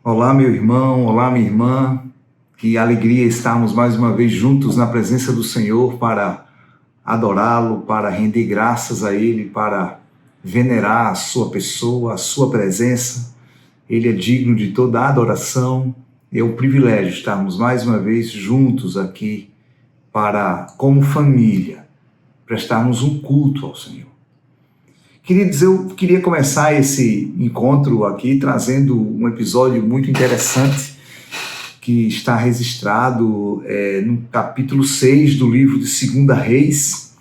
Olá, meu irmão, olá, minha irmã. Que alegria estarmos mais uma vez juntos na presença do Senhor para adorá-lo, para render graças a Ele, para venerar a sua pessoa, a sua presença. Ele é digno de toda a adoração. É um privilégio estarmos mais uma vez juntos aqui para, como família, prestarmos um culto ao Senhor. Queridos, eu queria começar esse encontro aqui trazendo um episódio muito interessante que está registrado no capítulo 6 do livro de 2 Reis.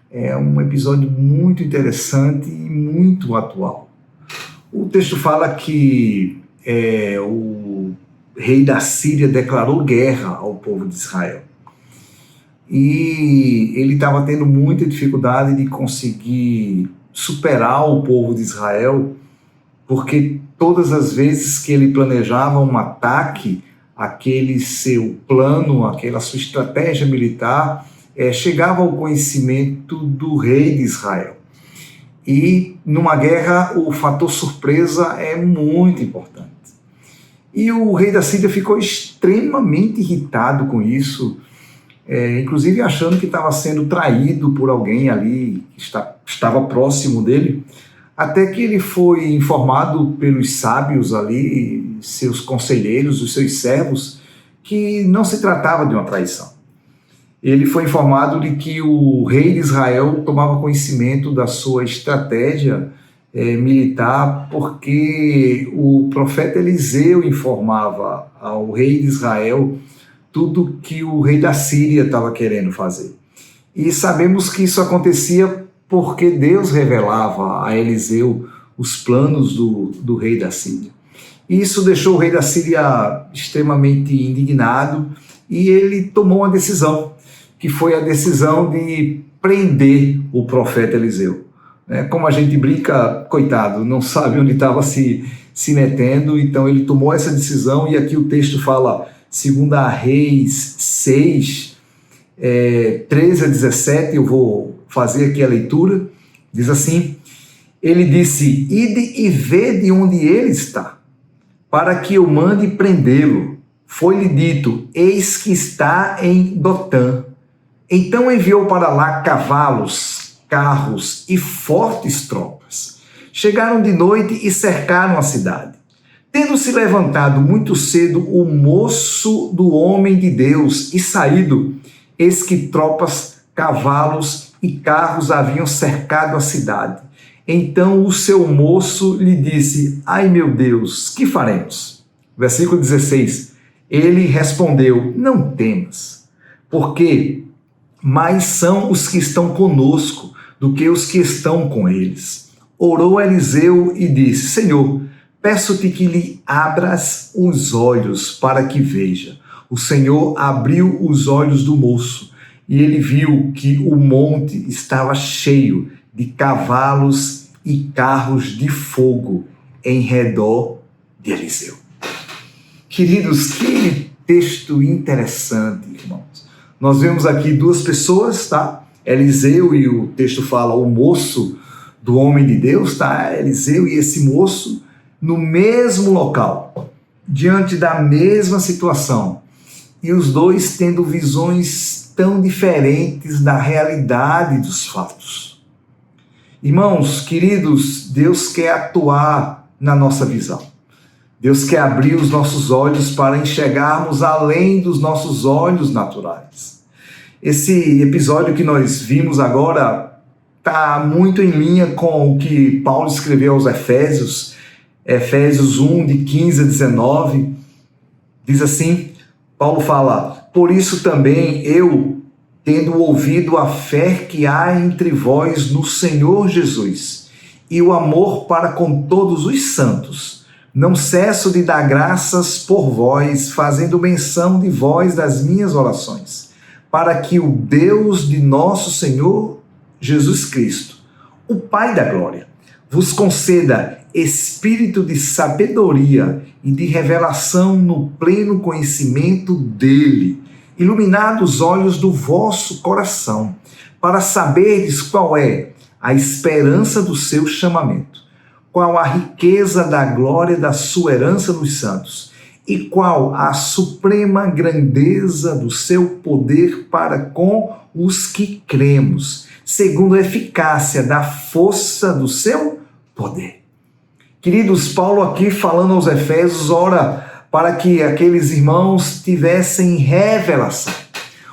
É um episódio muito interessante e muito atual. O texto fala que o rei da Síria declarou guerra ao povo de Israel. E ele estava tendo muita dificuldade de conseguir superar o povo de Israel, porque todas as vezes que ele planejava um ataque, aquele seu plano, aquela sua estratégia militar, chegava ao conhecimento do rei de Israel. E numa guerra o fator surpresa é muito importante. E o rei da Síria ficou extremamente irritado com isso, inclusive achando que estava sendo traído por alguém ali que estava próximo dele, até que ele foi informado pelos sábios ali, seus conselheiros, os seus servos, que não se tratava de uma traição. Ele foi informado de que o rei de Israel tomava conhecimento da sua estratégia militar, porque o profeta Eliseu informava ao rei de Israel tudo que o rei da Síria estava querendo fazer. E sabemos que isso acontecia porque Deus revelava a Eliseu os planos do rei da Síria. E isso deixou o rei da Síria extremamente indignado e ele tomou uma decisão, que foi a decisão de prender o profeta Eliseu. Como a gente brinca, coitado, não sabe onde estava se metendo, então ele tomou essa decisão e aqui o texto fala, 2 Reis 6, 13 a 17, eu vou fazer aqui a leitura, diz assim, ele disse, ide e vede onde ele está, para que eu mande prendê-lo. Foi-lhe dito, eis que está em Dotã. Então enviou para lá cavalos, carros e fortes tropas. Chegaram de noite e cercaram a cidade. Tendo se levantado muito cedo o moço do homem de Deus e saído, eis que tropas, cavalos e carros haviam cercado a cidade. Então o seu moço lhe disse, ai meu Deus, que faremos? Versículo 16, ele respondeu, não temas, porque mais são os que estão conosco do que os que estão com eles. Orou Eliseu e disse, Senhor, peço-te que lhe abras os olhos para que veja. O Senhor abriu os olhos do moço e ele viu que o monte estava cheio de cavalos e carros de fogo em redor de Eliseu. Queridos, que texto interessante, irmãos. Nós vemos aqui duas pessoas, tá? Eliseu e o texto fala o moço do homem de Deus, tá? Eliseu e esse moço no mesmo local, diante da mesma situação, e os dois tendo visões tão diferentes da realidade dos fatos. Irmãos, queridos, Deus quer atuar na nossa visão. Deus quer abrir os nossos olhos para enxergarmos além dos nossos olhos naturais. Esse episódio que nós vimos agora está muito em linha com o que Paulo escreveu aos Efésios 1, de 15 a 19, diz assim, Paulo fala, por isso também eu, tendo ouvido a fé que há entre vós no Senhor Jesus, e o amor para com todos os santos, não cesso de dar graças por vós, fazendo menção de vós das minhas orações, para que o Deus de nosso Senhor Jesus Cristo, o Pai da glória, vos conceda espírito de sabedoria e de revelação no pleno conhecimento dele, iluminados os olhos do vosso coração, para saberdes qual é a esperança do seu chamamento, qual a riqueza da glória da sua herança nos santos, e qual a suprema grandeza do seu poder para com os que cremos, segundo a eficácia da força do seu poder. Queridos, Paulo aqui falando aos Efésios, ora para que aqueles irmãos tivessem revelação,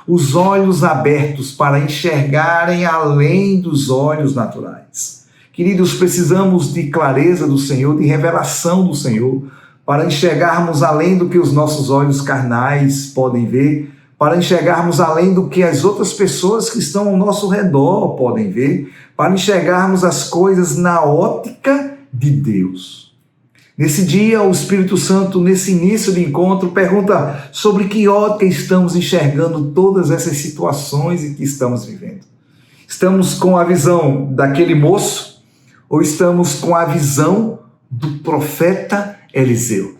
os olhos abertos para enxergarem além dos olhos naturais. Queridos, precisamos de clareza do Senhor, de revelação do Senhor, para enxergarmos além do que os nossos olhos carnais podem ver, para enxergarmos além do que as outras pessoas que estão ao nosso redor podem ver, para enxergarmos as coisas na ótica de Deus. Nesse dia, o Espírito Santo, nesse início de encontro, pergunta sobre que ótica estamos enxergando todas essas situações em que estamos vivendo. Estamos com a visão daquele moço ou estamos com a visão do profeta Eliseu?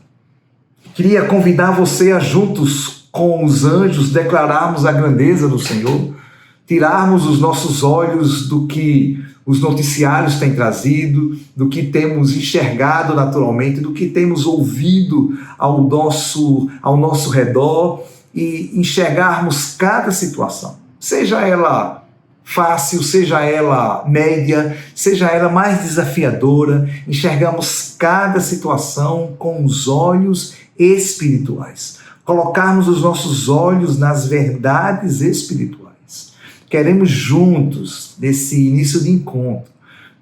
Queria convidar você a juntos com os anjos declararmos a grandeza do Senhor, tirarmos os nossos olhos do que os noticiários têm trazido, do que temos enxergado naturalmente, do que temos ouvido ao nosso redor e enxergarmos cada situação, seja ela fácil, seja ela média, seja ela mais desafiadora, enxergamos cada situação com os olhos espirituais, colocarmos os nossos olhos nas verdades espirituais. Queremos juntos, nesse início de encontro,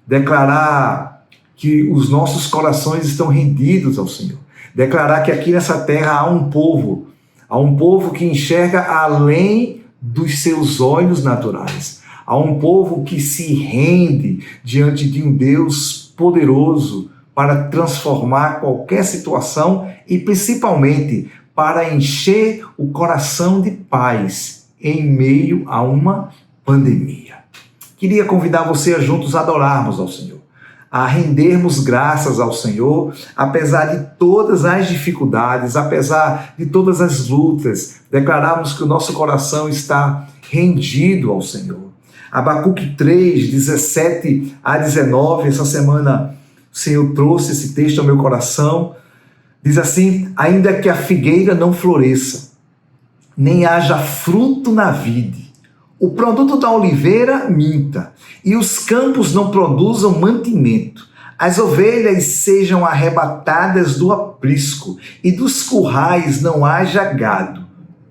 declarar que os nossos corações estão rendidos ao Senhor. Declarar que aqui nessa terra há um povo que enxerga além dos seus olhos naturais. Há um povo que se rende diante de um Deus poderoso para transformar qualquer situação e principalmente para encher o coração de paz em meio a uma pandemia. Queria convidar você a juntos adorarmos ao Senhor, a rendermos graças ao Senhor, apesar de todas as dificuldades, apesar de todas as lutas, declararmos que o nosso coração está rendido ao Senhor. Abacuque 3, 17 a 19, essa semana o Senhor trouxe esse texto ao meu coração, diz assim: ainda que a figueira não floresça, nem haja fruto na vide, o produto da oliveira minta, e os campos não produzam mantimento, as ovelhas sejam arrebatadas do aprisco, e dos currais não haja gado.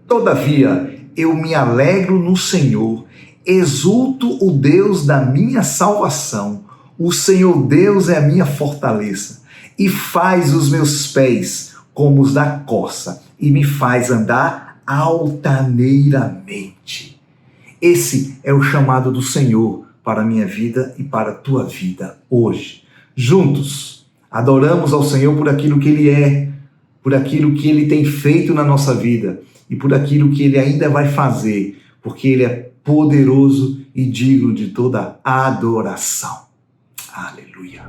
Todavia, eu me alegro no Senhor, exulto o Deus da minha salvação. O Senhor Deus é a minha fortaleza, e faz os meus pés como os da corça, e me faz andar altaneiramente. Esse é o chamado do Senhor para a minha vida e para a tua vida hoje. Juntos, adoramos ao Senhor por aquilo que Ele é, por aquilo que Ele tem feito na nossa vida e por aquilo que Ele ainda vai fazer, porque Ele é poderoso e digno de toda a adoração. Aleluia.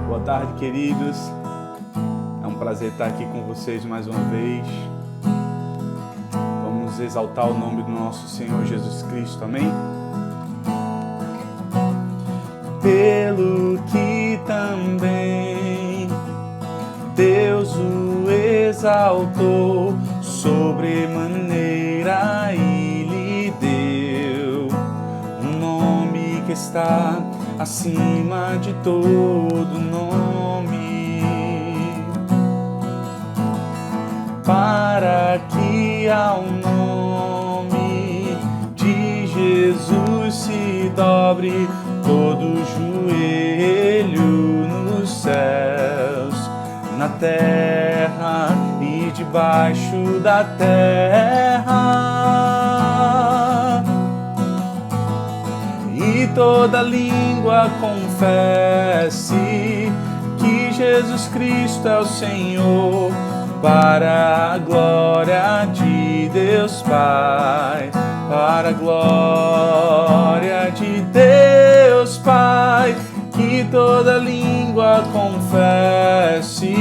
Boa tarde, queridos. É um prazer estar aqui com vocês mais uma vez. Vamos exaltar o nome do nosso Senhor Jesus Cristo, amém? Pelo que também Deus o exaltou sobremaneira e lhe deu um nome que está acima de todo nome, para que ao nome de Jesus se dobre todo joelho nos céus, na terra e debaixo da terra, e toda língua confesse que Jesus Cristo é o Senhor, para a glória de Deus Pai, para a glória de Deus Pai, que toda língua confesse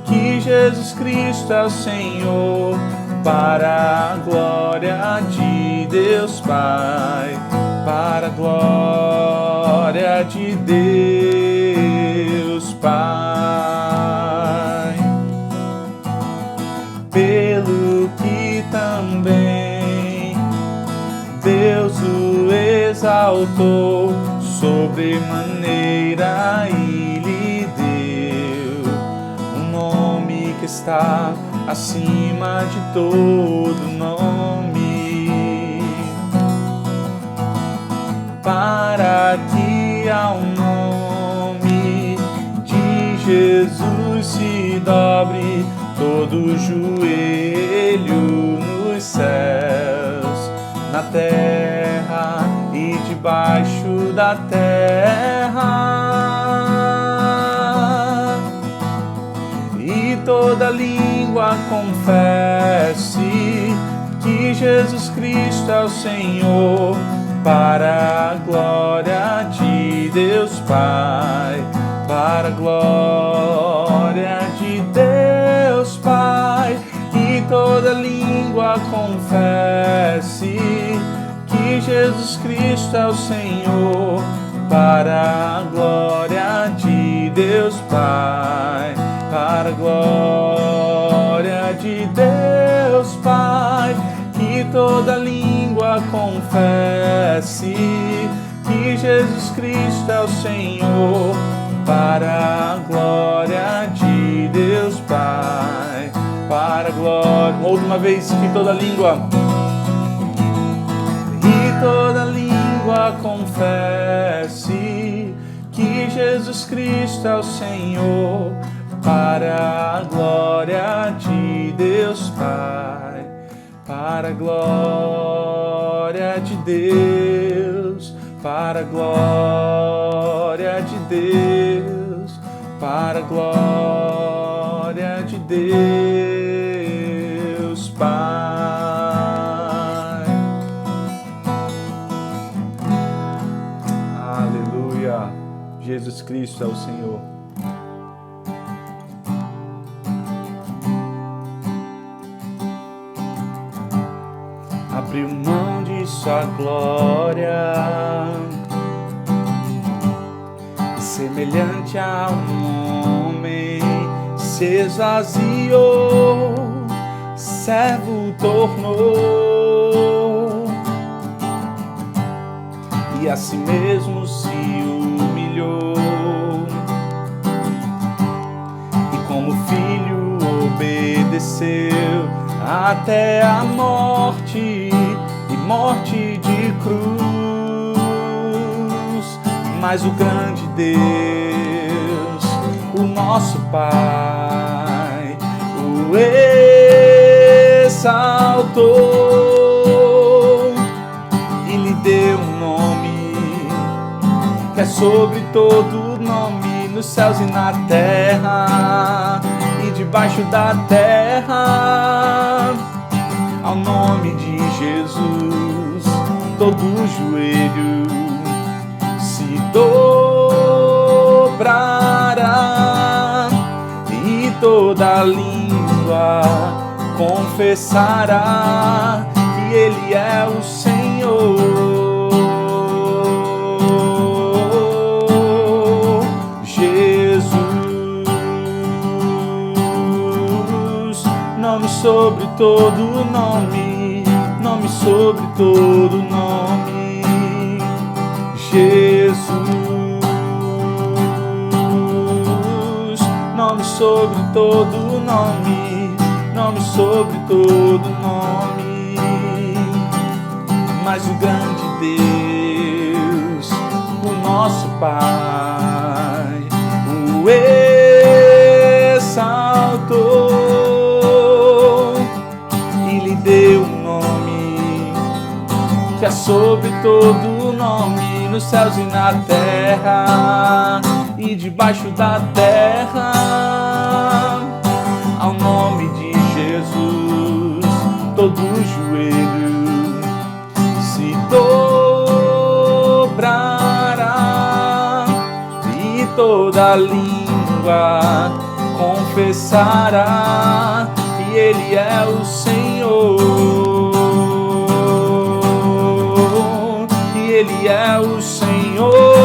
que Jesus Cristo é o Senhor, para a glória de Deus Pai, para a glória de Deus Pai. Pelo que também Deus o exaltou sobremaneira e lhe deu um nome que está acima de todo nome, para que ao nome de Jesus se dobre todo joelho nos céus, na terra e debaixo da terra, e toda língua confesse que Jesus Cristo é o Senhor, para a glória de Deus Pai, para a glória de Deus Pai. E toda língua confesse que Jesus Cristo é o Senhor, para a glória de Deus Pai, para a glória de Deus Pai. Que toda língua confesse que Jesus Cristo é o Senhor, para a glória de Deus Pai, para a glória. Uma última vez, que toda língua. E toda língua confesse que Jesus Cristo é o Senhor, para a glória de Deus Pai, para a glória de Deus, para a glória de Deus, para a glória de Deus Pai. Aleluia! Jesus Cristo é o Senhor. Abriu mão de sua glória, semelhante a um homem, se esvaziou, servo tornou, e a si mesmo se humilhou, e como filho obedeceu até a morte, e morte de cruz. Mas o grande Deus, o nosso Pai, o exaltou e lhe deu um nome que é sobre todo nome, nos céus e na terra e debaixo da terra. Ao nome de Jesus todo joelho se dobrará e toda língua confessará que Ele é o Senhor. Nome sobre todo nome, nome sobre todo nome, Jesus. Nome sobre todo nome, nome sobre todo nome. Mas o grande Deus, o nosso Pai, o exaltou, deu um nome que é sobre todo nome, nos céus e na terra e debaixo da terra. Ao nome de Jesus todo joelho se dobrará e toda língua confessará que Ele é o Senhor, que Ele é o Senhor.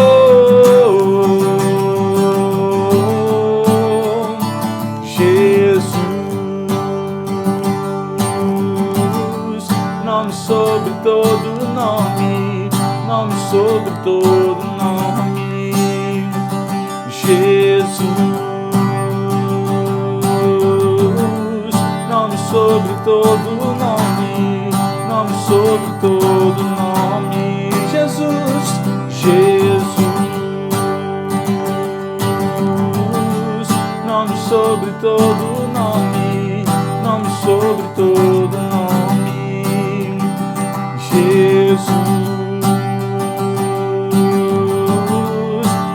Sobre todo nome, nome sobre todo nome, Jesus, nome sobre todo nome, nome sobre todo nome, Jesus, Jesus, nome sobre todo nome, nome sobre todo nome. Jesus,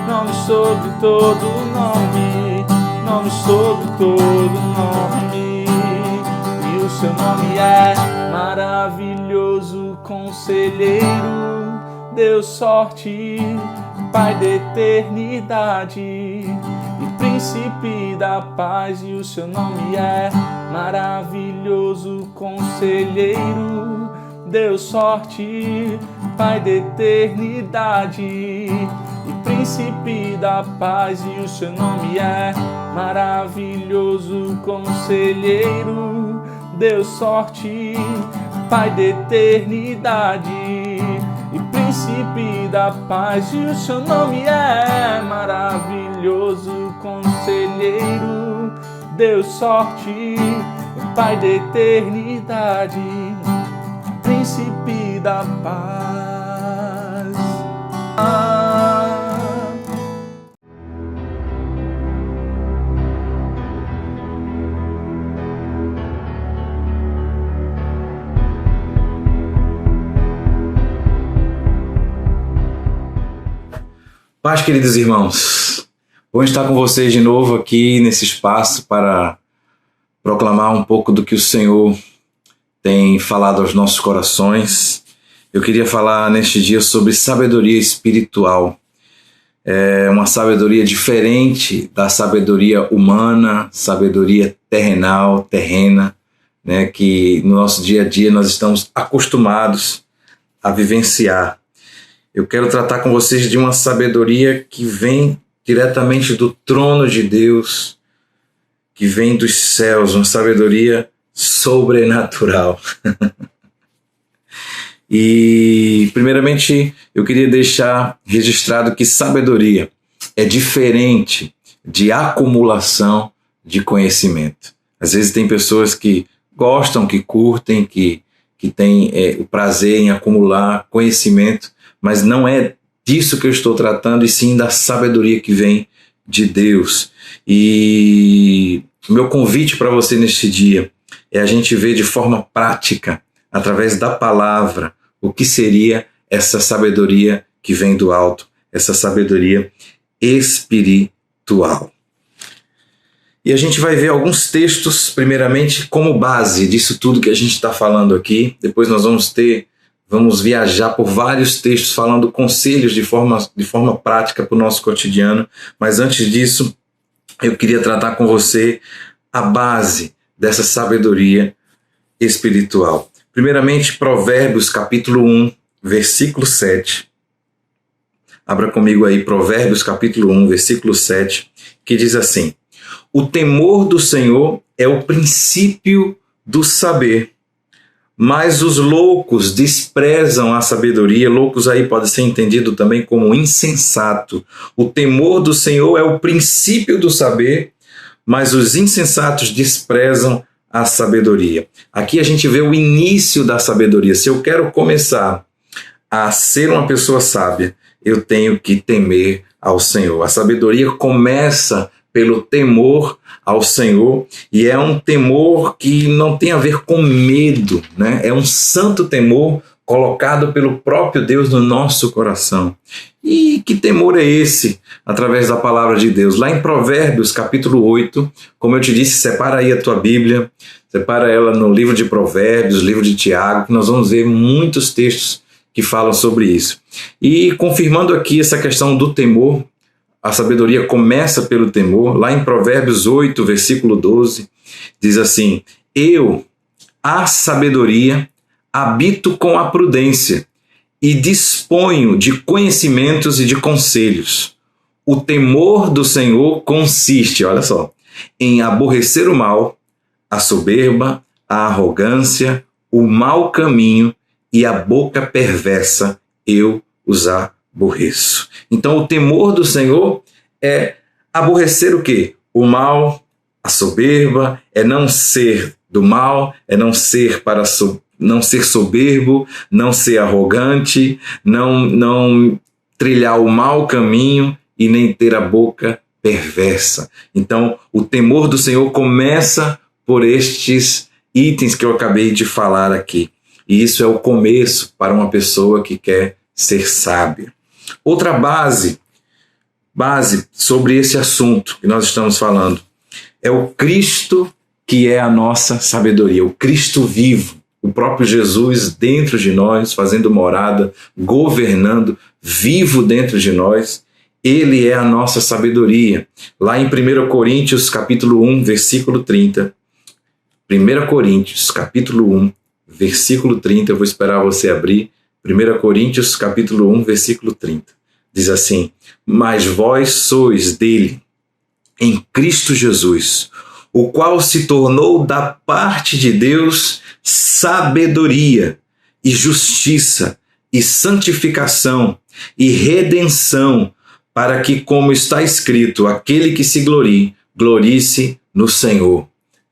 nome sobre todo nome, nome sobre todo nome, e o seu nome é maravilhoso, conselheiro, Deus forte, Pai da eternidade e príncipe da paz, e o seu nome é maravilhoso, conselheiro, Deus forte, Pai da eternidade e príncipe da paz, e o seu nome é maravilhoso, conselheiro, Deus forte, Pai da eternidade e príncipe da paz, e o seu nome é maravilhoso, conselheiro, Deus forte, Pai da eternidade, príncipe da paz. Paz, queridos irmãos. Bom estar com vocês de novo aqui nesse espaço para proclamar um pouco do que o Senhor tem falado aos nossos corações. Eu queria falar neste dia sobre sabedoria espiritual. É uma sabedoria diferente da sabedoria humana, sabedoria terrenal, terrena, né, que no nosso dia a dia nós estamos acostumados a vivenciar. Eu quero tratar com vocês de uma sabedoria que vem diretamente do trono de Deus, que vem dos céus, uma sabedoria sobrenatural. E, primeiramente, eu queria deixar registrado que sabedoria é diferente de acumulação de conhecimento. Às vezes tem pessoas que gostam, que curtem, que têm o prazer em acumular conhecimento, mas não é disso que eu estou tratando, e sim da sabedoria que vem de Deus. E o meu convite para você neste dia é a gente ver de forma prática, através da palavra, o que seria essa sabedoria que vem do alto, essa sabedoria espiritual. E a gente vai ver alguns textos, primeiramente, como base disso tudo que a gente está falando aqui. Depois nós vamos viajar por vários textos falando conselhos de forma prática para o nosso cotidiano. Mas antes disso, eu queria tratar com você a base dessa sabedoria espiritual. Primeiramente, Provérbios capítulo 1, versículo 7. Abra comigo aí, Provérbios capítulo 1, versículo 7, que diz assim: o temor do Senhor é o princípio do saber, mas os loucos desprezam a sabedoria. Loucos aí pode ser entendido também como insensato. O temor do Senhor é o princípio do saber, mas os insensatos desprezam a sabedoria. Aqui a gente vê o início da sabedoria. Se eu quero começar a ser uma pessoa sábia, eu tenho que temer ao Senhor. A sabedoria começa pelo temor ao Senhor, e é um temor que não tem a ver com medo, né? É um santo temor colocado pelo próprio Deus no nosso coração. E que temor é esse? Através da palavra de Deus. Lá em Provérbios, capítulo 8, como eu te disse, separa aí a tua Bíblia, separa ela no livro de Provérbios, livro de Tiago, que nós vamos ver muitos textos que falam sobre isso. E confirmando aqui essa questão do temor, a sabedoria começa pelo temor. Lá em Provérbios 8, versículo 12, diz assim: eu, a sabedoria, habito com a prudência e disponho de conhecimentos e de conselhos. O temor do Senhor consiste, olha só, em aborrecer o mal, a soberba, a arrogância, o mau caminho e a boca perversa, eu os aborreço. Então o temor do Senhor é aborrecer o quê? O mal, a soberba, é não ser do mal, é não ser não ser soberbo, não ser arrogante, não trilhar o mau caminho e nem ter a boca perversa. Então, o temor do Senhor começa por estes itens que eu acabei de falar aqui. E isso é o começo para uma pessoa que quer ser sábia. Outra base sobre esse assunto que nós estamos falando é o Cristo, que é a nossa sabedoria, o Cristo vivo, o próprio Jesus dentro de nós, fazendo morada, governando, vivo dentro de nós. Ele é a nossa sabedoria. Lá em 1 Coríntios, capítulo 1, versículo 30. 1 Coríntios, capítulo 1, versículo 30. Eu vou esperar você abrir. 1 Coríntios, capítulo 1, versículo 30. Diz assim: mas vós sois dele, em Cristo Jesus, o qual se tornou da parte de Deus sabedoria e justiça e santificação e redenção, para que, como está escrito, aquele que se glorie-se no Senhor.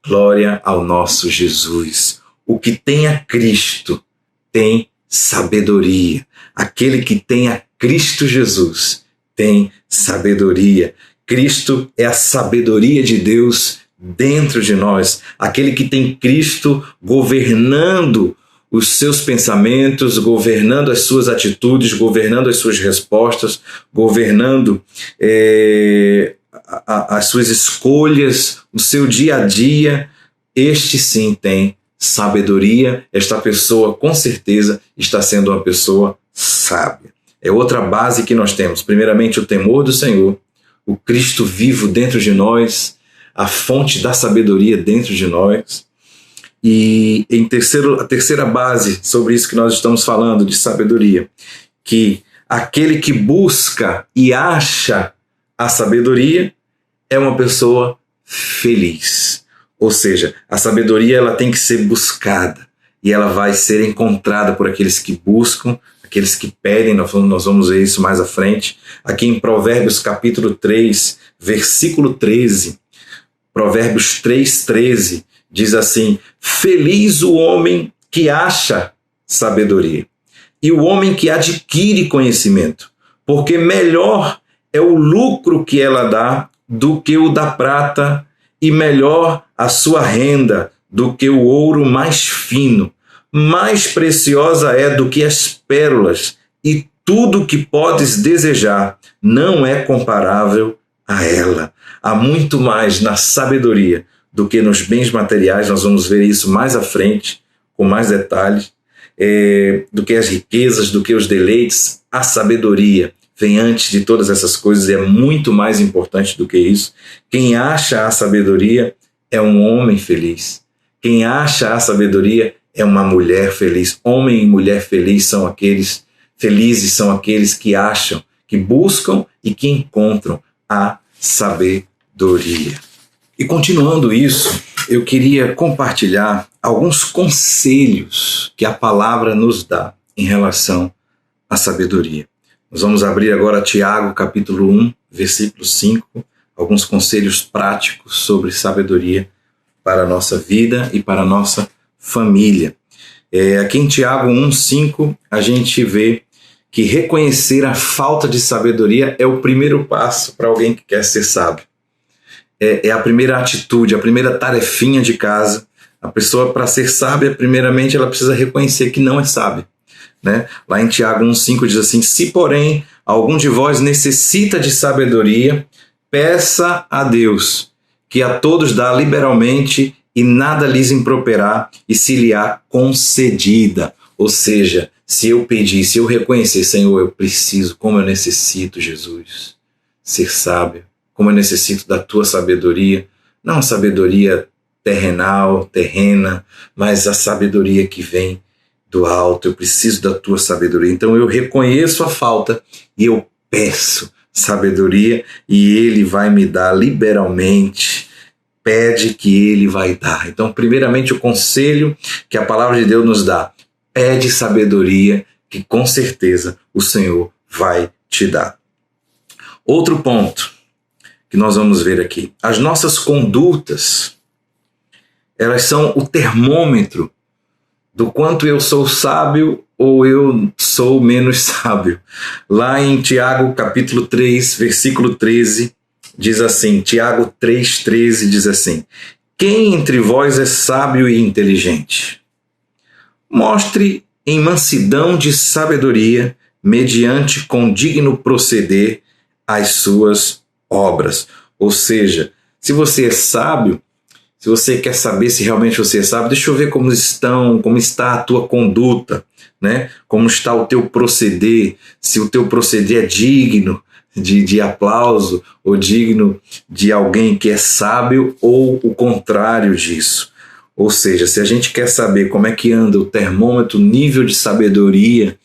Glória ao nosso Jesus. O que tem a Cristo tem sabedoria. Aquele que tem a Cristo Jesus tem sabedoria. Cristo é a sabedoria de Deus dentro de nós. Aquele que tem Cristo governando os seus pensamentos, governando as suas atitudes, governando as suas respostas, governando as suas escolhas, o seu dia a dia. Este sim tem sabedoria. Esta pessoa com certeza está sendo uma pessoa sábia. É outra base que nós temos. Primeiramente, o temor do Senhor, o Cristo vivo dentro de nós, a fonte da sabedoria dentro de nós. E a terceira base sobre isso que nós estamos falando, de sabedoria, que aquele que busca e acha a sabedoria é uma pessoa feliz. Ou seja, a sabedoria ela tem que ser buscada e ela vai ser encontrada por aqueles que buscam, aqueles que pedem. Nós vamos ver isso mais à frente. Aqui em Provérbios capítulo 3, versículo 13, Provérbios 3:13, diz assim: feliz o homem que acha sabedoria e o homem que adquire conhecimento, porque melhor é o lucro que ela dá do que o da prata, e melhor a sua renda do que o ouro mais fino. Mais preciosa é do que as pérolas, e tudo que podes desejar não é comparável a ela. Há muito mais na sabedoria do que nos bens materiais. Nós vamos ver isso mais à frente, com mais detalhes, do que as riquezas, do que os deleites. A sabedoria vem antes de todas essas coisas e é muito mais importante do que isso. Quem acha a sabedoria é um homem feliz. Quem acha a sabedoria é uma mulher feliz. Homem e mulher felizes são aqueles que acham, que buscam e que encontram a sabedoria. E continuando isso, eu queria compartilhar alguns conselhos que a palavra nos dá em relação à sabedoria. Nós vamos abrir agora Tiago, capítulo 1, versículo 5, alguns conselhos práticos sobre sabedoria para a nossa vida e para a nossa família. Aqui em Tiago 1, 5, a gente vê que reconhecer a falta de sabedoria é o primeiro passo para alguém que quer ser sábio. É a primeira atitude, a primeira tarefinha de casa. A pessoa, para ser sábia, primeiramente, ela precisa reconhecer que não é sábia. Né? Lá em Tiago 1,5 diz assim: se, porém, algum de vós necessita de sabedoria, peça a Deus, que a todos dá liberalmente e nada lhes improperá, e se lhe há concedida. Ou seja, se eu pedir, se eu reconhecer, Senhor, eu preciso, como eu necessito, Jesus. ser sábio, como eu necessito da tua sabedoria, não a sabedoria terrenal, terrena, mas a sabedoria que vem do alto. Eu preciso da tua sabedoria. Então eu reconheço a falta e eu peço sabedoria e ele vai me dar liberalmente. Pede que ele vai dar. Então, primeiramente, o conselho que a palavra de Deus nos dá: pede sabedoria, que com certeza o Senhor vai te dar. Outro ponto que nós vamos ver aqui: as nossas condutas, elas são o termômetro do quanto eu sou sábio ou eu sou menos sábio. Lá em Tiago, capítulo 3, versículo 13, diz assim, Tiago 3,13 diz assim: quem entre vós é sábio e inteligente? Mostre em mansidão de sabedoria, mediante condigno proceder, as suas obras. Ou seja, se você é sábio, se você quer saber se realmente você é sábio, deixa eu ver como está a tua conduta, né? Como está o teu proceder, se o teu proceder é digno de aplauso ou digno de alguém que é sábio ou o contrário disso. Ou seja, se a gente quer saber como é que anda o termômetro, o nível de sabedoria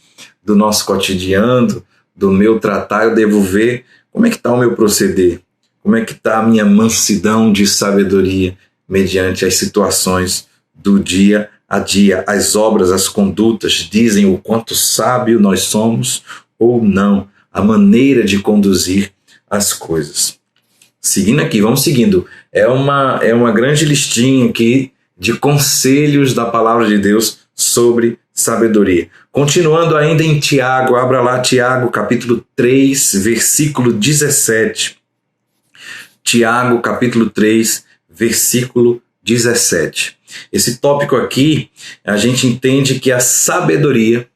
do nosso cotidiano, do meu tratar, eu devo ver como é que está o meu proceder, como é que está a minha mansidão de sabedoria mediante as situações do dia a dia. As obras, as condutas dizem o quanto sábio nós somos ou não, a maneira de conduzir as coisas. Seguindo aqui, vamos seguindo. É uma grande listinha aqui de conselhos da palavra de Deus sobre sabedoria. Continuando ainda em Tiago, abra lá Tiago, capítulo 3, versículo 17. Tiago, capítulo 3, versículo 17. Esse tópico aqui, a gente entende que a sabedoria,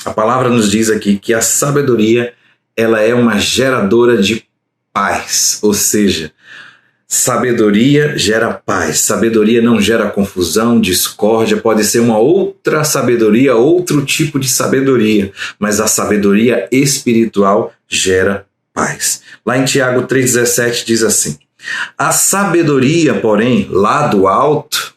a palavra nos diz aqui que a sabedoria, ela é uma geradora de paz, ou seja, sabedoria gera paz. Sabedoria não gera confusão, discórdia, pode ser uma outra sabedoria, outro tipo de sabedoria, mas a sabedoria espiritual gera paz. Lá em Tiago 3,17 diz assim: a sabedoria, porém, lá do alto,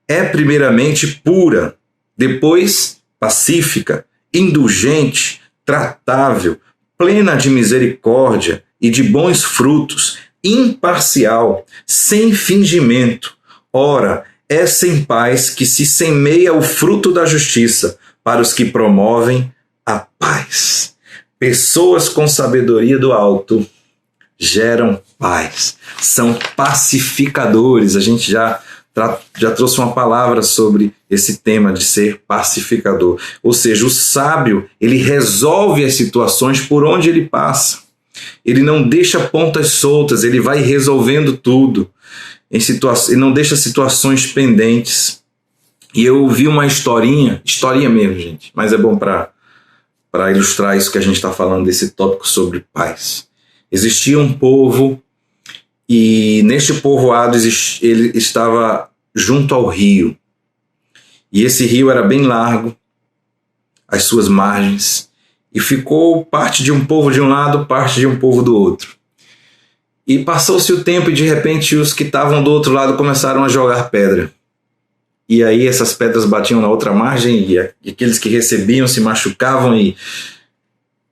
é primeiramente pura, depois pacífica, indulgente, tratável, plena de misericórdia e de bons frutos, imparcial, sem fingimento. Ora, é sem paz que se semeia o fruto da justiça para os que promovem a paz. Pessoas com sabedoria do alto geram paz, são pacificadores. A gente já trouxe uma palavra sobre esse tema de ser pacificador. Ou seja, o sábio, ele resolve as situações por onde ele passa. Ele não deixa pontas soltas, ele vai resolvendo tudo. Ele não deixa situações pendentes. E eu ouvi uma historinha mesmo, gente, mas é bom para ilustrar isso que a gente está falando, desse tópico sobre paz. Existia um povo e neste povoado ele estava junto ao rio. E esse rio era bem largo, as suas margens, e ficou parte de um povo de um lado, parte de um povo do outro. E passou-se o tempo e de repente os que estavam do outro lado começaram a jogar pedra. E aí essas pedras batiam na outra margem e aqueles que recebiam se machucavam e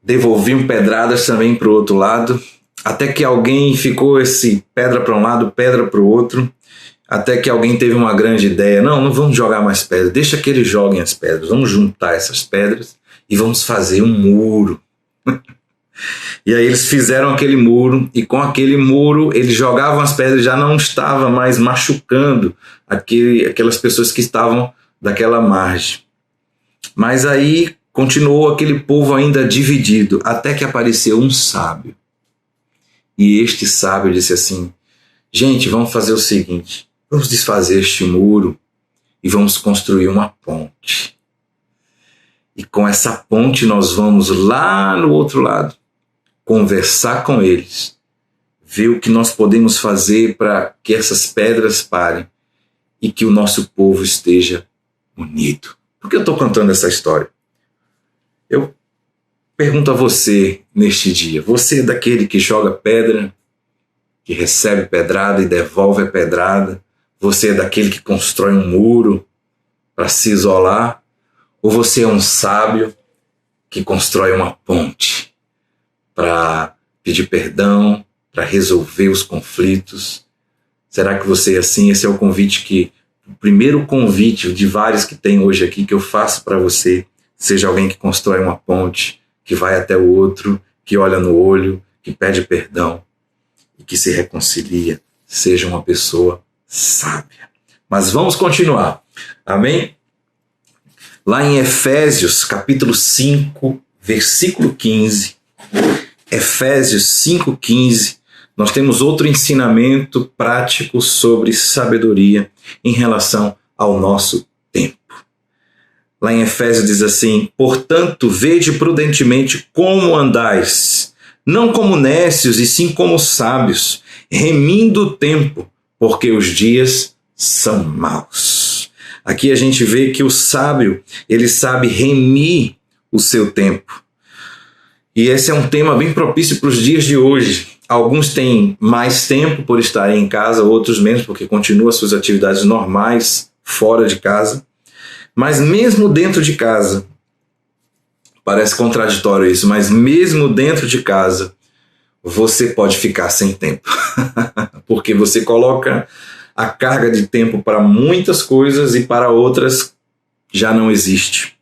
devolviam pedradas também para o outro lado, até que alguém ficou pedra para um lado, pedra para o outro, até que alguém teve uma grande ideia: não vamos jogar mais pedras, deixa que eles joguem as pedras, vamos juntar essas pedras e vamos fazer um muro. E aí eles fizeram aquele muro, e com aquele muro eles jogavam as pedras, já não estava mais machucando aquelas pessoas que estavam daquela margem. Mas aí continuou aquele povo ainda dividido, até que apareceu um sábio. E este sábio disse assim: gente, vamos fazer o seguinte, vamos desfazer este muro e vamos construir uma ponte. E com essa ponte nós vamos lá no outro lado, conversar com eles, ver o que nós podemos fazer para que essas pedras parem e que o nosso povo esteja unido. Por que eu estou contando essa história? Eu pergunto a você, neste dia? Você é daquele que joga pedra, que recebe pedrada e devolve a pedrada? Você é daquele que constrói um muro para se isolar? Ou você é um sábio que constrói uma ponte para pedir perdão, para resolver os conflitos? Será que você é assim? Esse é o convite o primeiro convite de vários que tem hoje aqui que eu faço para você. Seja alguém que constrói uma ponte, que vai até o outro, que olha no olho, que pede perdão e que se reconcilia. Seja uma pessoa sábia. Mas vamos continuar. Amém? Lá em Efésios, capítulo 5, versículo 15. Efésios 5,15. Nós temos outro ensinamento prático sobre sabedoria em relação ao nosso tempo. Lá em Efésios diz assim: portanto, vede prudentemente como andais, não como necios, e sim como sábios, remindo o tempo, porque os dias são maus. Aqui a gente vê que o sábio, ele sabe remir o seu tempo. E esse é um tema bem propício para os dias de hoje. Alguns têm mais tempo por estarem em casa, outros menos, porque continuam suas atividades normais fora de casa. Mas mesmo dentro de casa, parece contraditório isso, mas mesmo dentro de casa, você pode ficar sem tempo. Porque você coloca a carga de tempo para muitas coisas e para outras já não existe.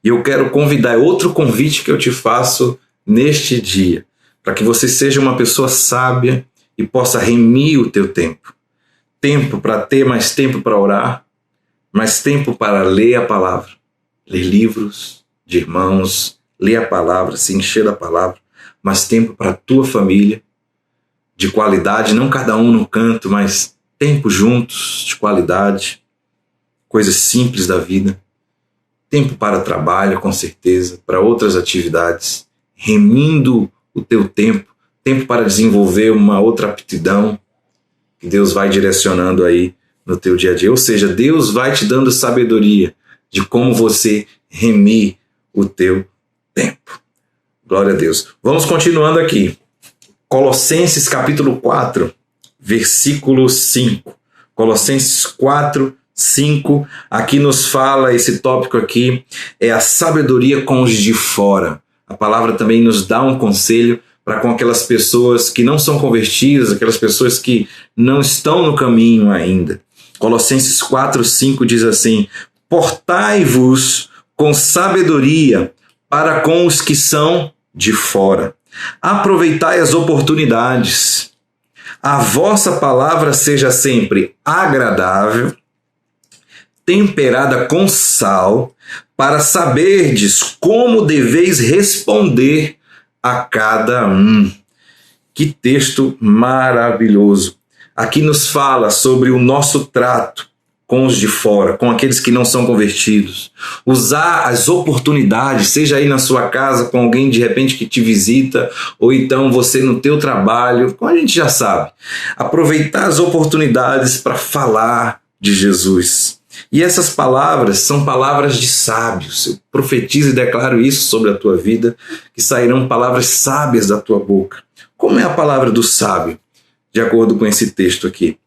E eu quero convidar, outro convite que eu te faço neste dia, para que você seja uma pessoa sábia e possa remir o teu tempo. Tempo para ter mais tempo para orar, mais tempo para ler a palavra, ler livros de irmãos, ler a palavra, se encher da palavra, mais tempo para a tua família, de qualidade, não cada um no canto, mas tempo juntos, de qualidade, coisas simples da vida. Tempo para trabalho, com certeza, para outras atividades, remindo o teu tempo, tempo para desenvolver uma outra aptidão que Deus vai direcionando aí no teu dia a dia. Ou seja, Deus vai te dando sabedoria de como você remir o teu tempo. Glória a Deus. Vamos continuando aqui. Colossenses capítulo 4, versículo 5. Colossenses 4, 5, aqui nos fala, esse tópico aqui é a sabedoria com os de fora. A palavra também nos dá um conselho para com aquelas pessoas que não são convertidas, aquelas pessoas que não estão no caminho ainda. Colossenses 4, 5 diz assim: portai-vos com sabedoria para com os que são de fora. Aproveitai as oportunidades. A vossa palavra seja sempre agradável, temperada com sal, para saberdes como deveis responder a cada um. Que texto maravilhoso. Aqui nos fala sobre o nosso trato com os de fora, com aqueles que não são convertidos. Usar as oportunidades, seja aí na sua casa, com alguém de repente que te visita, ou então você no teu trabalho, como a gente já sabe. Aproveitar as oportunidades para falar de Jesus. E essas palavras são palavras de sábios. Eu profetizo e declaro isso sobre a tua vida, que sairão palavras sábias da tua boca. Como é a palavra do sábio? De acordo com esse texto aqui.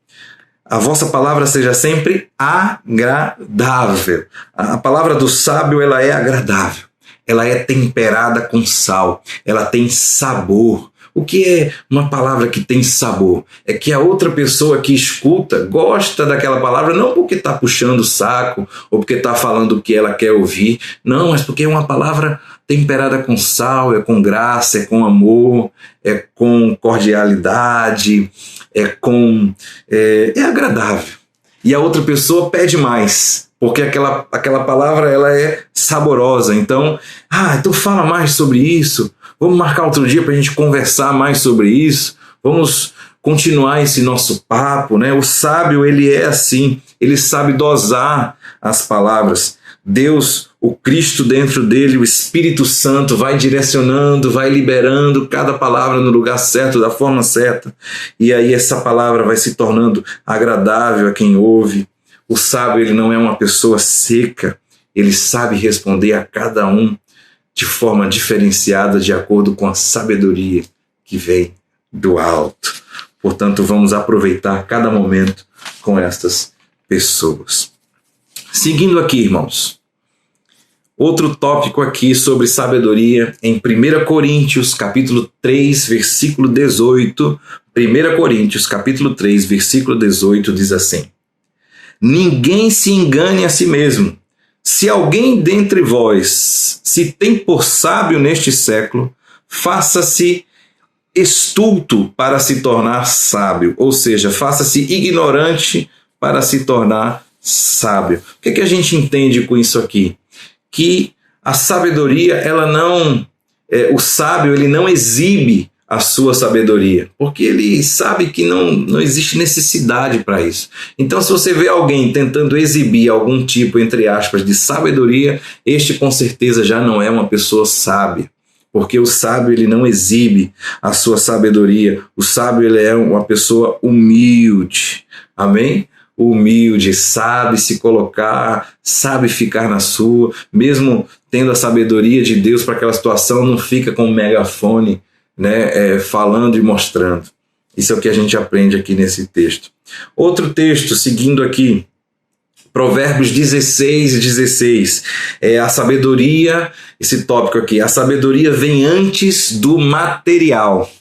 A vossa palavra seja sempre agradável. A palavra do sábio, ela é agradável. Ela é temperada com sal. Ela tem sabor. O que é uma palavra que tem sabor? É que a outra pessoa que escuta gosta daquela palavra, não porque está puxando o saco ou porque está falando o que ela quer ouvir, não, mas porque é uma palavra temperada com sal, é com graça, é com amor, é com cordialidade, é agradável. E a outra pessoa pede mais, porque aquela palavra ela é saborosa. Então fala mais sobre isso. Vamos marcar outro dia para a gente conversar mais sobre isso. Vamos continuar esse nosso papo, né? O sábio, ele é assim. Ele sabe dosar as palavras. Deus, o Cristo dentro dele, o Espírito Santo vai direcionando, vai liberando cada palavra no lugar certo, da forma certa. E aí essa palavra vai se tornando agradável a quem ouve. O sábio, ele não é uma pessoa seca. Ele sabe responder a cada um de forma diferenciada, de acordo com a sabedoria que vem do alto. Portanto, vamos aproveitar cada momento com estas pessoas. Seguindo aqui, irmãos, outro tópico aqui sobre sabedoria em 1 Coríntios, capítulo 3, versículo 18. 1 Coríntios, capítulo 3, versículo 18, diz assim: ninguém se engane a si mesmo. Se alguém dentre vós se tem por sábio neste século, faça-se estulto para se tornar sábio, ou seja, faça-se ignorante para se tornar sábio. O que é que a gente entende com isso aqui? Que a sabedoria, o sábio, ele não exibe a sua sabedoria, porque ele sabe que não existe necessidade para isso. Então, se você vê alguém tentando exibir algum tipo, entre aspas, de sabedoria, este com certeza já não é uma pessoa sábia, porque o sábio ele não exibe a sua sabedoria. O sábio ele é uma pessoa humilde, amém? Humilde, sabe se colocar, sabe ficar na sua, mesmo tendo a sabedoria de Deus para aquela situação, não fica com um megafone, né, falando e mostrando. Isso é o que a gente aprende aqui nesse texto. Outro texto, seguindo aqui, Provérbios 16 e 16, a sabedoria, esse tópico aqui, a sabedoria vem antes do material.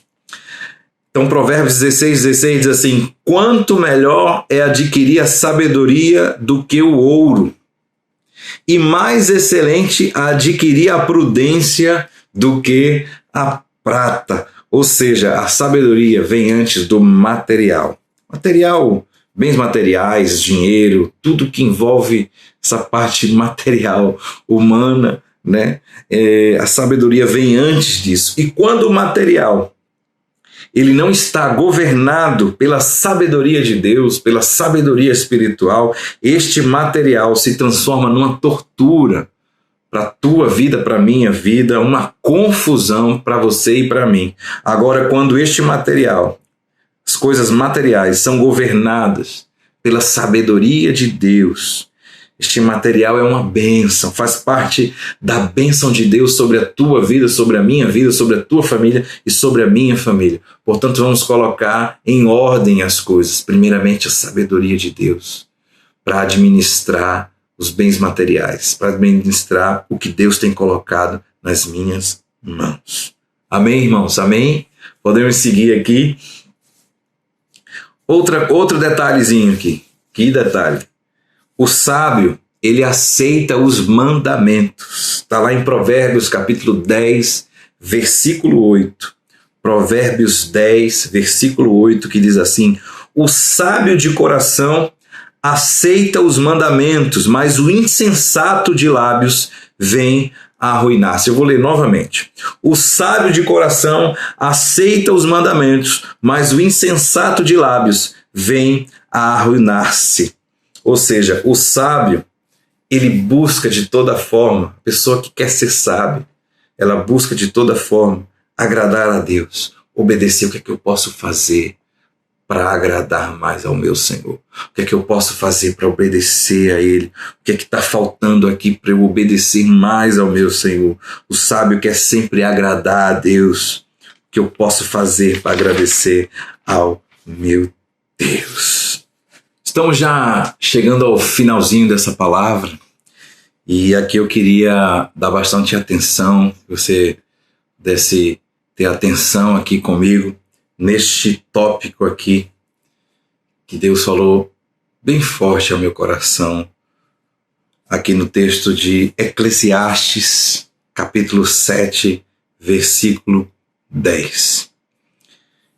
Então, Provérbios 16, 16 diz assim: quanto melhor é adquirir a sabedoria do que o ouro, e mais excelente adquirir a prudência do que a prata. Ou seja, a sabedoria vem antes do material. Material, bens materiais, dinheiro, tudo que envolve essa parte material, humana, né? A sabedoria vem antes disso. E quando o material ele não está governado pela sabedoria de Deus, pela sabedoria espiritual, este material se transforma numa tortura para a tua vida, para a minha vida, uma confusão para você e para mim. Agora, quando este material, as coisas materiais são governadas pela sabedoria de Deus, este material é uma bênção, faz parte da bênção de Deus sobre a tua vida, sobre a minha vida, sobre a tua família e sobre a minha família. Portanto, vamos colocar em ordem as coisas. Primeiramente, a sabedoria de Deus para administrar os bens materiais, para administrar o que Deus tem colocado nas minhas mãos. Amém, irmãos? Amém? Podemos seguir aqui. Outro detalhezinho aqui. Que detalhe? O sábio, ele aceita os mandamentos. Está lá em Provérbios, capítulo 10, versículo 8. Provérbios 10, versículo 8, que diz assim: o sábio de coração aceita os mandamentos, mas o insensato de lábios vem a arruinar-se. Eu vou ler novamente. O sábio de coração aceita os mandamentos, mas o insensato de lábios vem a arruinar-se. Ou seja, o sábio, ele busca de toda forma, a pessoa que quer ser sábio, ela busca de toda forma agradar a Deus, obedecer. O que é que eu posso fazer para agradar mais ao meu Senhor? O que é que eu posso fazer para obedecer a Ele? O que é que está faltando aqui para eu obedecer mais ao meu Senhor? O sábio quer sempre agradar a Deus. O que eu posso fazer para agradecer ao meu Deus? Estamos já chegando ao finalzinho dessa palavra e aqui eu queria dar bastante atenção, que você pudesse ter atenção aqui comigo neste tópico aqui que Deus falou bem forte ao meu coração aqui no texto de Eclesiastes, capítulo 7, versículo 10.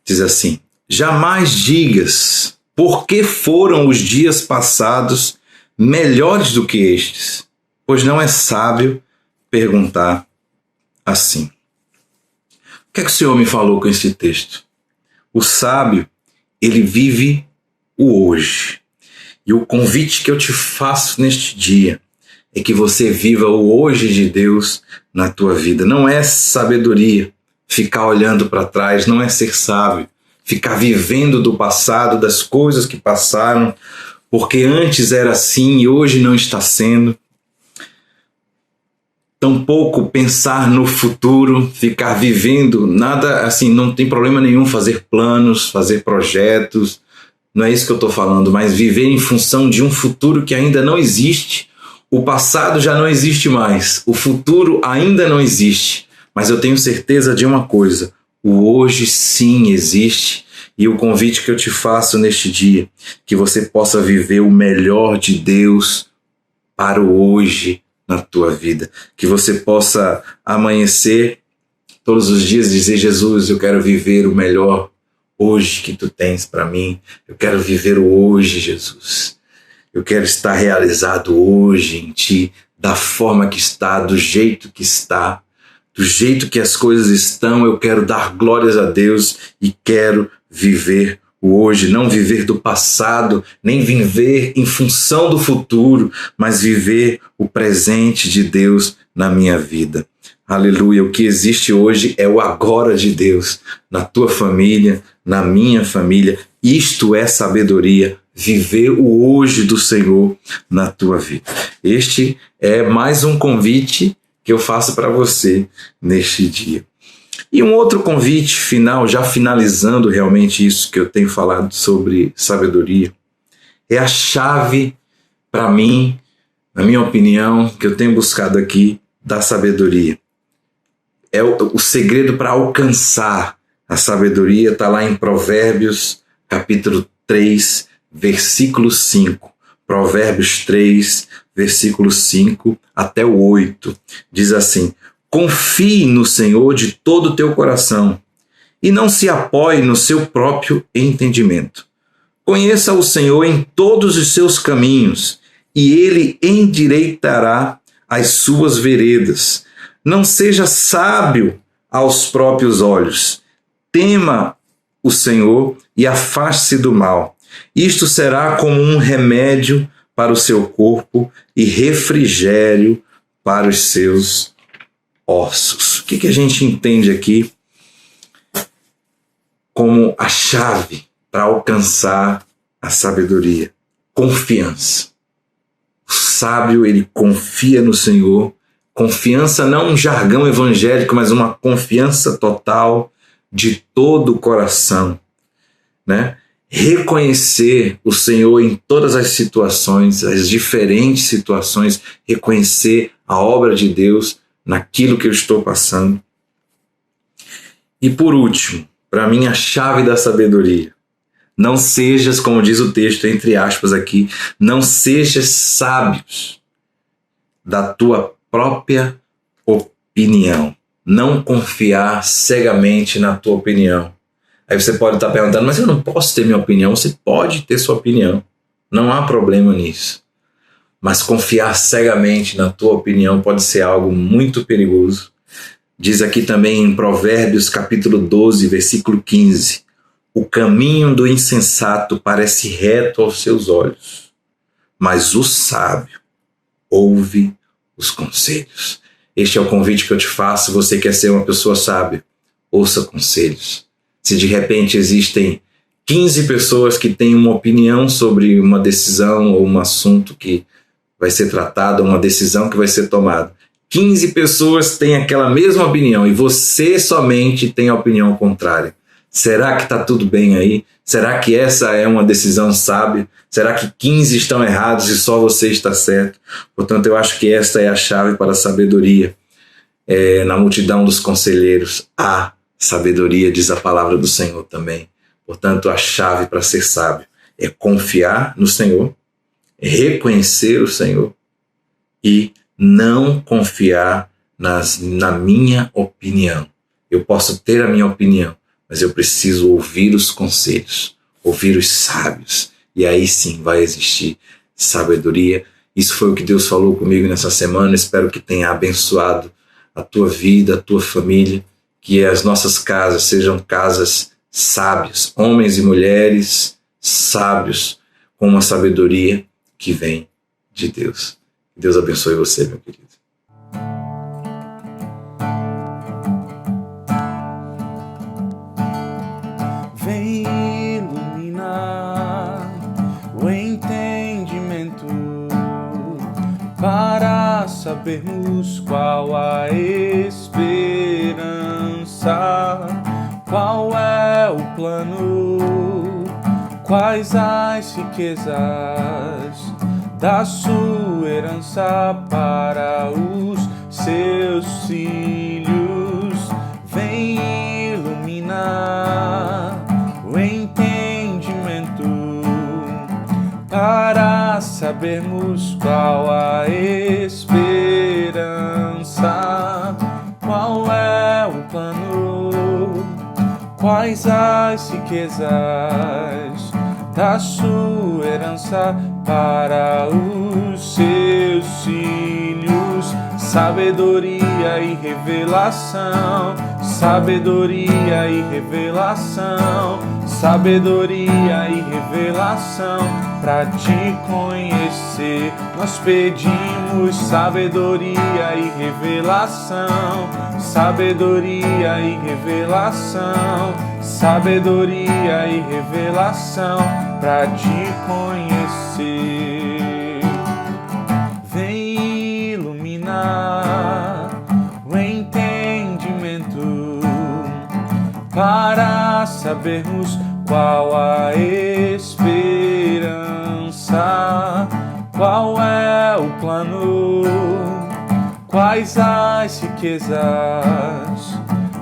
Diz assim: jamais digas, por que foram os dias passados melhores do que estes? Pois não é sábio perguntar assim. O que é que o Senhor me falou com esse texto? O sábio, ele vive o hoje. E o convite que eu te faço neste dia é que você viva o hoje de Deus na tua vida. Não é sabedoria ficar olhando para trás, não é ser sábio ficar vivendo do passado, das coisas que passaram, porque antes era assim e hoje não está sendo. tampouco pensar no futuro, ficar vivendo, nada assim, não tem problema nenhum fazer planos, fazer projetos, não é isso que eu estou falando, mas viver em função de um futuro que ainda não existe. O passado já não existe mais, o futuro ainda não existe, mas eu tenho certeza de uma coisa: o hoje sim existe. E o convite que eu te faço neste dia, que você possa viver o melhor de Deus para o hoje na tua vida, que você possa amanhecer todos os dias e dizer: Jesus, eu quero viver o melhor hoje que tu tens para mim, eu quero viver o hoje, Jesus. Eu quero estar realizado hoje em ti, da forma que está, do jeito que está, do jeito que as coisas estão. Eu quero dar glórias a Deus e quero viver o hoje, não viver do passado, nem viver em função do futuro, mas viver o presente de Deus na minha vida. Aleluia! O que existe hoje é o agora de Deus na tua família, na minha família. Isto é sabedoria. Viver o hoje do Senhor na tua vida. Este é mais um convite que eu faço para você neste dia. E um outro convite final, já finalizando realmente isso que eu tenho falado sobre sabedoria, é a chave para mim, na minha opinião, que eu tenho buscado aqui, da sabedoria. É o segredo para alcançar a sabedoria, está lá em Provérbios, capítulo 3, versículo 5, Provérbios 3, versículo 5 até o 8, diz assim: confie no Senhor de todo o teu coração e não se apoie no seu próprio entendimento. Conheça o Senhor em todos os seus caminhos e ele endireitará as suas veredas. Não seja sábio aos próprios olhos. Tema o Senhor e afaste-se do mal. Isto será como um remédio para o seu corpo e refrigério para os seus ossos. O que a gente entende aqui como a chave para alcançar a sabedoria? Confiança. O sábio, ele confia no Senhor. Confiança não um jargão evangélico, mas uma confiança total de todo o coração, né? Reconhecer o Senhor em todas as situações, as diferentes situações, reconhecer a obra de Deus naquilo que eu estou passando. E por último, para mim a chave da sabedoria: não sejas, como diz o texto, entre aspas aqui, não sejas sábios da tua própria opinião. Não confiar cegamente na tua opinião. Aí você pode estar perguntando: mas eu não posso ter minha opinião. Você pode ter sua opinião, não há problema nisso. Mas confiar cegamente na tua opinião pode ser algo muito perigoso. Diz aqui também em Provérbios capítulo 12, versículo 15: o caminho do insensato parece reto aos seus olhos, mas o sábio ouve os conselhos. Este é o convite que eu te faço. Você quer ser uma pessoa sábia? Ouça conselhos. Se de repente existem 15 pessoas que têm uma opinião sobre uma decisão ou um assunto que vai ser tratado, uma decisão que vai ser tomada, 15 pessoas têm aquela mesma opinião e você somente tem a opinião contrária. Será que está tudo bem aí? Será que essa é uma decisão sábia? Será que 15 estão errados e só você está certo? Portanto, eu acho que esta é a chave para a sabedoria. Na multidão dos conselheiros há sabedoria, diz a palavra do Senhor também. Portanto, a chave para ser sábio é confiar no Senhor, reconhecer o Senhor e não confiar na minha opinião. Eu posso ter a minha opinião, mas eu preciso ouvir os conselhos, ouvir os sábios, e aí sim vai existir sabedoria. Isso foi o que Deus falou comigo nessa semana. Espero que tenha abençoado a tua vida, a tua família, que as nossas casas sejam casas sábias, homens e mulheres sábios, com uma sabedoria que vem de Deus. Deus abençoe você, meu querido. Vem iluminar o entendimento para a sabermos qual a esperança, qual é o plano, quais as riquezas da sua herança para os seus filhos. Vem iluminar o entendimento para sabermos qual a esperança, qual é o plano, quais as riquezas da sua herança para os seus filhos. Sabedoria e revelação, sabedoria e revelação, sabedoria e revelação para te conhecer. Nós pedimos sabedoria e revelação, sabedoria e revelação, sabedoria e revelação para te conhecer. Vem iluminar o entendimento para sabermos qual a esperança, qual é o plano, quais as riquezas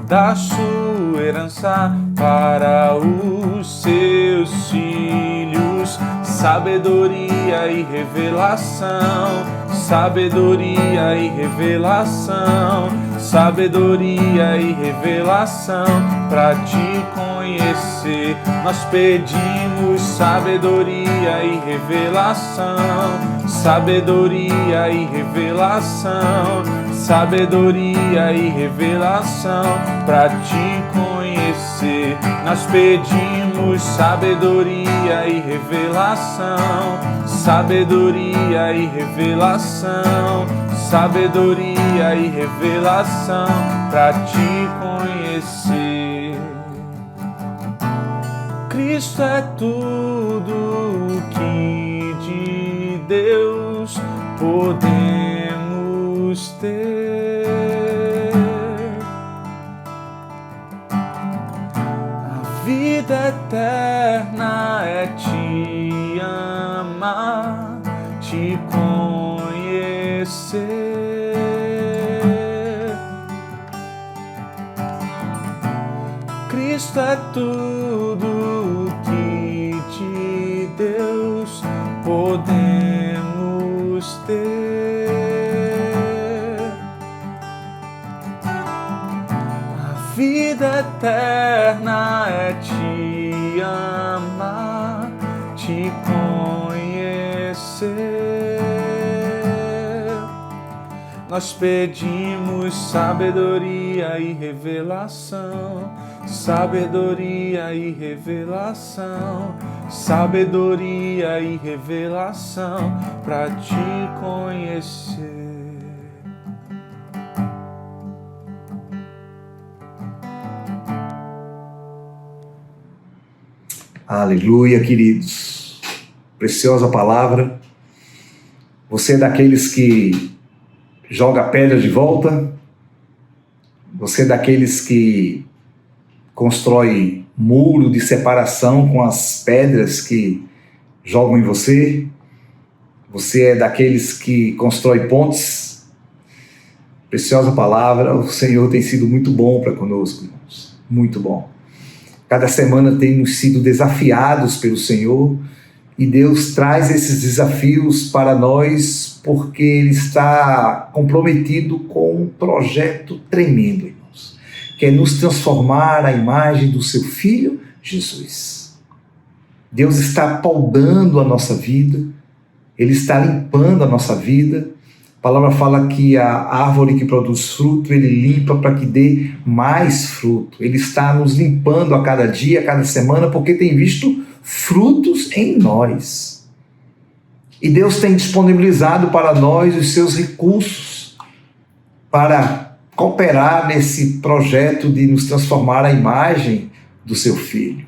da sua herança para os seus filhos. Sabedoria e revelação, sabedoria e revelação, sabedoria e revelação para te conhecer. Nós pedimos sabedoria e revelação, sabedoria e revelação, sabedoria e revelação para te conhecer. Nós pedimos sabedoria e revelação, sabedoria e revelação, sabedoria e revelação para te conhecer. Cristo é tudo que de Deus podemos ter. A vida eterna é te amar, te conhecer. Cristo é tudo que de Deus podemos ter. A vida eterna é te amar, te conhecer. Nós pedimos sabedoria e revelação, sabedoria e revelação, sabedoria e revelação para te conhecer. Aleluia, queridos. Preciosa palavra. Você é daqueles que joga a pedra de volta? Você é daqueles que constrói muro de separação com as pedras que jogam em você? Você é daqueles que constrói pontes? Preciosa palavra. O Senhor tem sido muito bom para conosco, irmãos. Muito bom. Cada semana temos sido desafiados pelo Senhor e Deus traz esses desafios para nós porque Ele está comprometido com um projeto tremendo, irmãos, que é nos transformar à imagem do seu Filho Jesus. Deus está podando a nossa vida, Ele está limpando a nossa vida. A palavra fala que a árvore que produz fruto, Ele limpa para que dê mais fruto. Ele está nos limpando a cada dia, a cada semana, porque tem visto frutos em nós. E Deus tem disponibilizado para nós os seus recursos para cooperar nesse projeto de nos transformar à imagem do seu Filho.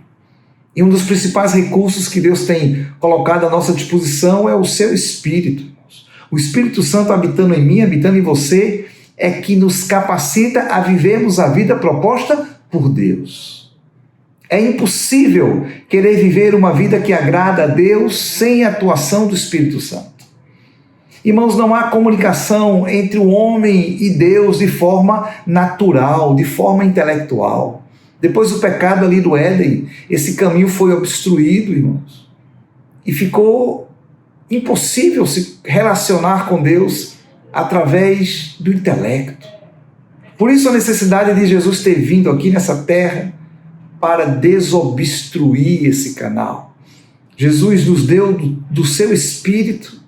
E um dos principais recursos que Deus tem colocado à nossa disposição é o seu Espírito. O Espírito Santo habitando em mim, habitando em você, é que nos capacita a vivermos a vida proposta por Deus. É impossível querer viver uma vida que agrada a Deus sem a atuação do Espírito Santo. Irmãos, não há comunicação entre o homem e Deus de forma natural, de forma intelectual. Depois do pecado ali do Éden, esse caminho foi obstruído, irmãos. E ficou impossível se relacionar com Deus através do intelecto. Por isso a necessidade de Jesus ter vindo aqui nessa terra para desobstruir esse canal. Jesus nos deu do seu Espírito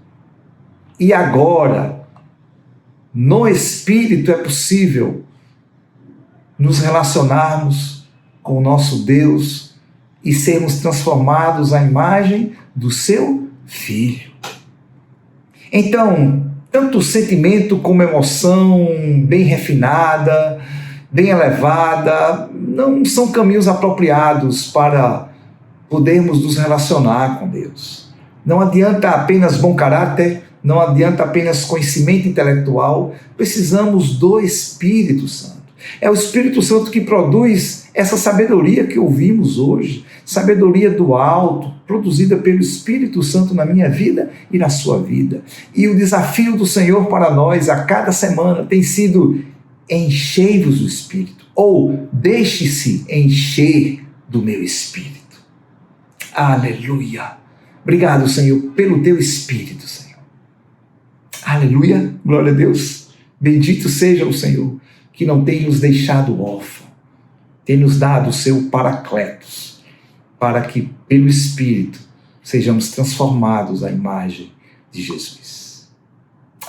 e agora, no Espírito é possível nos relacionarmos com o nosso Deus e sermos transformados à imagem do seu Filho. Então, tanto sentimento como emoção bem refinada, bem elevada, não são caminhos apropriados para podermos nos relacionar com Deus. Não adianta apenas bom caráter, não adianta apenas conhecimento intelectual, precisamos do Espírito Santo. É o Espírito Santo que produz essa sabedoria que ouvimos hoje, sabedoria do alto, produzida pelo Espírito Santo na minha vida e na sua vida. E o desafio do Senhor para nós a cada semana tem sido: enchei-vos do Espírito, ou deixe-se encher do meu Espírito. Aleluia! Obrigado, Senhor, pelo teu Espírito, Senhor. Aleluia! Glória a Deus! Bendito seja o Senhor, que não tem nos deixado órfãos, tem nos dado o seu Paracletos, para que, pelo Espírito, sejamos transformados à imagem de Jesus.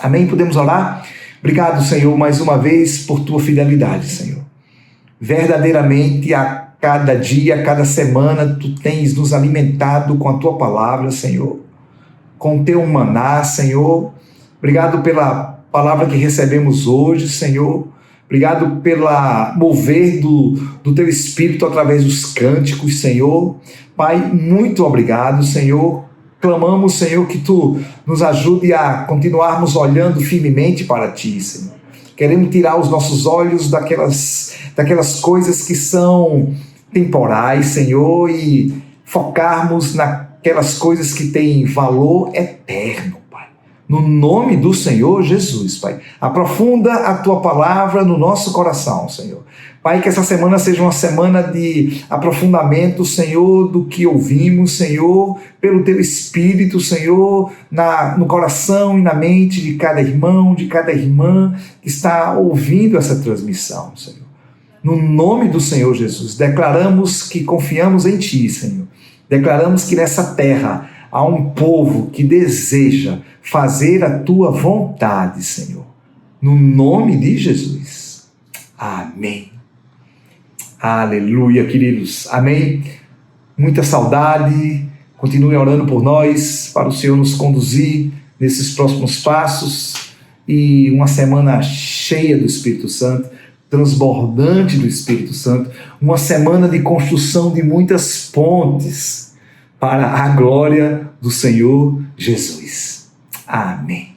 Amém? Podemos orar? Obrigado, Senhor, mais uma vez por tua fidelidade, Senhor. Verdadeiramente, a cada dia, a cada semana, tu tens nos alimentado com a tua palavra, Senhor, com o teu maná, Senhor. Obrigado pela palavra que recebemos hoje, Senhor. Obrigado pela mover do teu Espírito através dos cânticos, Senhor. Pai, muito obrigado, Senhor. Clamamos, Senhor, que tu nos ajude a continuarmos olhando firmemente para ti, Senhor. Queremos tirar os nossos olhos daquelas coisas que são temporais, Senhor, e focarmos naquelas coisas que têm valor eterno. No nome do Senhor Jesus, Pai. Aprofunda a Tua palavra no nosso coração, Senhor. Pai, que essa semana seja uma semana de aprofundamento, Senhor, do que ouvimos, Senhor, pelo Teu Espírito, Senhor, no coração e na mente de cada irmão, de cada irmã que está ouvindo essa transmissão, Senhor. No nome do Senhor Jesus, declaramos que confiamos em Ti, Senhor. Declaramos que nessa terra há um povo que deseja fazer a Tua vontade, Senhor. No nome de Jesus. Amém. Aleluia, queridos. Amém. Muita saudade. Continue orando por nós, para o Senhor nos conduzir nesses próximos passos. E uma semana cheia do Espírito Santo, transbordante do Espírito Santo. Uma semana de construção de muitas pontes para a glória do Senhor Jesus. Amém.